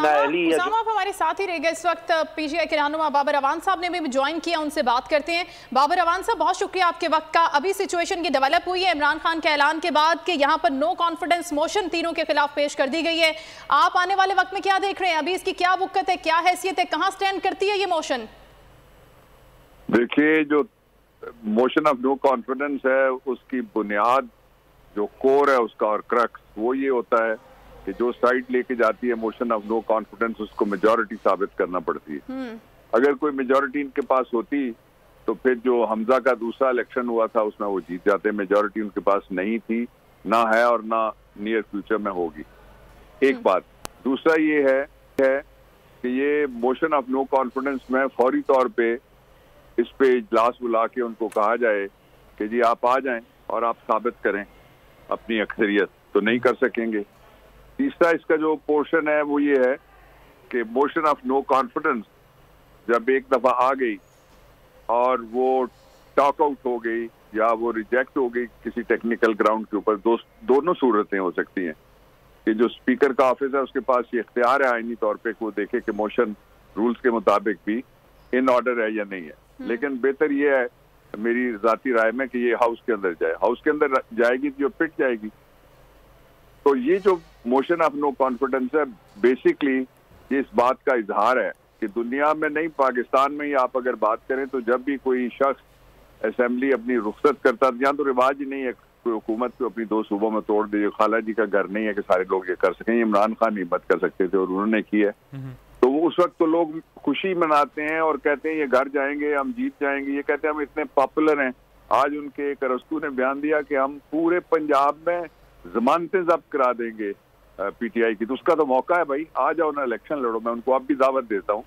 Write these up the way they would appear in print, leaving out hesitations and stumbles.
नाअहली या आप हमारे साथ ही रह गए। इस वक्त पीजीआई के रहनुमा बाबर अवान साहब ने भी ज्वाइन किया, उनसे बात करते हैं। बाबर अवान साहब, बहुत शुक्रिया आपके वक्त का। अभी सिचुएशन की डेवलप हुई है इमरान खान के ऐलान के बाद कि यहाँ पर नो कॉन्फिडेंस मोशन तीनों के खिलाफ पेश कर दी गई है। आप आने वाले वक्त में क्या देख रहे हैं? अभी इसकी क्या वक़्त है, क्या हैसियत है, कहाँ स्टैंड करती है ये मोशन? देखिए, जो मोशन ऑफ नो कॉन्फिडेंस है उसकी बुनियाद, जो कोर है उसका और क्रक्स, वो ये होता है कि जो साइड लेके जाती है मोशन ऑफ नो कॉन्फिडेंस उसको मेजॉरिटी साबित करना पड़ती है। अगर कोई मेजॉरिटी इनके पास होती तो फिर जो हमजा का दूसरा इलेक्शन हुआ था उसमें वो जीत जाते। मेजॉरिटी उनके पास नहीं थी, ना है और ना नियर फ्यूचर में होगी। एक बात। दूसरा ये है कि ये मोशन ऑफ नो कॉन्फिडेंस में फौरी तौर पे इस पे इजलास बुला के उनको कहा जाए कि जी आप आ जाएं और आप साबित करें अपनी अक्सरियत, तो नहीं कर सकेंगे। तीसरा इसका जो पोर्शन है वो ये है कि मोशन ऑफ नो कॉन्फिडेंस जब एक दफा आ गई और वो टॉक आउट हो गई या वो रिजेक्ट हो गई किसी टेक्निकल ग्राउंड के ऊपर, दोनों सूरतें हो सकती हैं कि जो स्पीकर का ऑफिस है उसके पास ये इख्तियार है आईनी तौर पे कि वो देखे कि मोशन रूल्स के मुताबिक भी इन ऑर्डर है या नहीं है। लेकिन बेहतर ये है मेरी जाती राय में कि ये हाउस के अंदर जाए। हाउस के अंदर जाएगी तो पिट जाएगी। तो ये जो मोशन ऑफ नो कॉन्फिडेंस है बेसिकली ये इस बात का इजहार है कि दुनिया में नहीं, पाकिस्तान में ही आप अगर बात करें तो जब भी कोई शख्स असेंबली अपनी रुखसत करता, यहाँ तो रिवाज ही नहीं है कोई हुकूमत को अपनी 2 सूबों में तोड़ दे। खाला जी का घर नहीं है कि सारे लोग ये कर सकें। इमरान खान हिम्मत कर सकते थे और उन्होंने की है। तो वो उस वक्त तो लोग खुशी मनाते हैं और कहते हैं ये घर जाएंगे, हम जीत जाएंगे। ये कहते हैं हम इतने पॉपुलर हैं। आज उनके एक अरस्तू ने बयान दिया कि हम पूरे पंजाब में जमानतें जब्त करा देंगे पीटीआई की। तो उसका तो मौका है भाई, आ जाओ ना, इलेक्शन लड़ो। मैं उनको अब भी दावत देता हूँ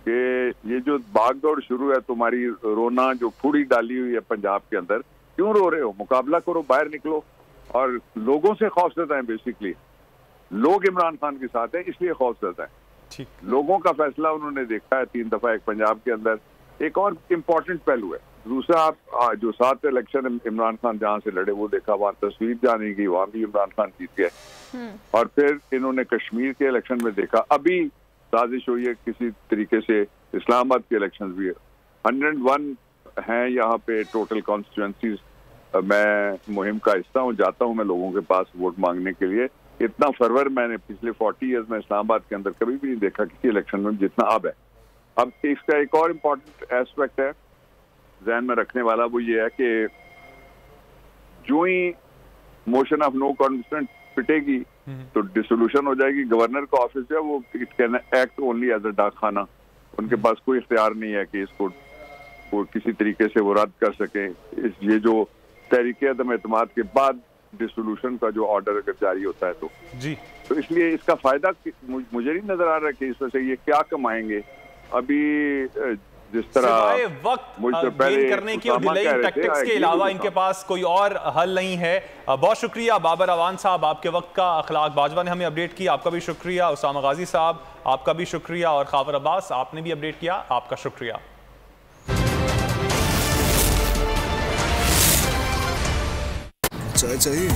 कि ये जो भागदौड़ शुरू है, तुम्हारी रोना जो फूड़ी डाली हुई है पंजाब के अंदर, क्यों रो रहे हो? मुकाबला करो, बाहर निकलो और लोगों से खौफजदा है। बेसिकली लोग इमरान खान के साथ हैं इसलिए खौफजदा है। लोगों का फैसला उन्होंने देखा है 3 दफा एक पंजाब के अंदर। एक और इम्पोर्टेंट पहलू है। दूसरा, आप जो 7 इलेक्शन इमरान खान जहां से लड़े वो देखा, वहां तस्वीर जाने की, वहां भी इमरान खान जीत गए। और फिर इन्होंने कश्मीर के इलेक्शन में देखा, अभी साजिश हुई है किसी तरीके से इस्लामाबाद के इलेक्शन भी है। 101 हैं यहाँ पे टोटल कॉन्स्टिट्यूएंसीज। मैं मुहिम का हिस्सा हूँ, जाता हूँ मैं लोगों के पास वोट मांगने के लिए। इतना फरवर मैंने पिछले 40 ईयर्स में इस्लामाबाद के अंदर कभी भी नहीं देखा किसी इलेक्शन में जितना अब है। अब इसका एक और इम्पोर्टेंट एस्पेक्ट है ध्यान में रखने वाला, वो ये है कि जो ही मोशन ऑफ नो कॉन्फिडेंस पिटेगी तो डिसोल्यूशन हो जाएगी। गवर्नर का ऑफिस है वो it can act only as a डाक खाना। उनके पास कोई इख्तियार नहीं है कि इसको वो किसी तरीके से वो रद्द कर सके। ये जो तहरीक अदम एतमाद के बाद डिसोल्यूशन का जो ऑर्डर अगर जारी होता है तो जी, तो इसलिए इसका फायदा मुझे नहीं नजर आ रहा कि इस वजह से ये क्या कमाएंगे। अभी जिस तरह वक्त गेन करने की और डिले टैक्टिक्स के अलावा इनके पास कोई और हल नहीं है। बहुत शुक्रिया बाबर अवान साहब, आपके वक्त का। अखलाक बाजवा ने हमें अपडेट किया, आपका भी शुक्रिया। उसामा गाजी साहब, आपका भी शुक्रिया। और खावर अब्बास, आपने भी अपडेट किया, आपका शुक्रिया। चाय चाहिए?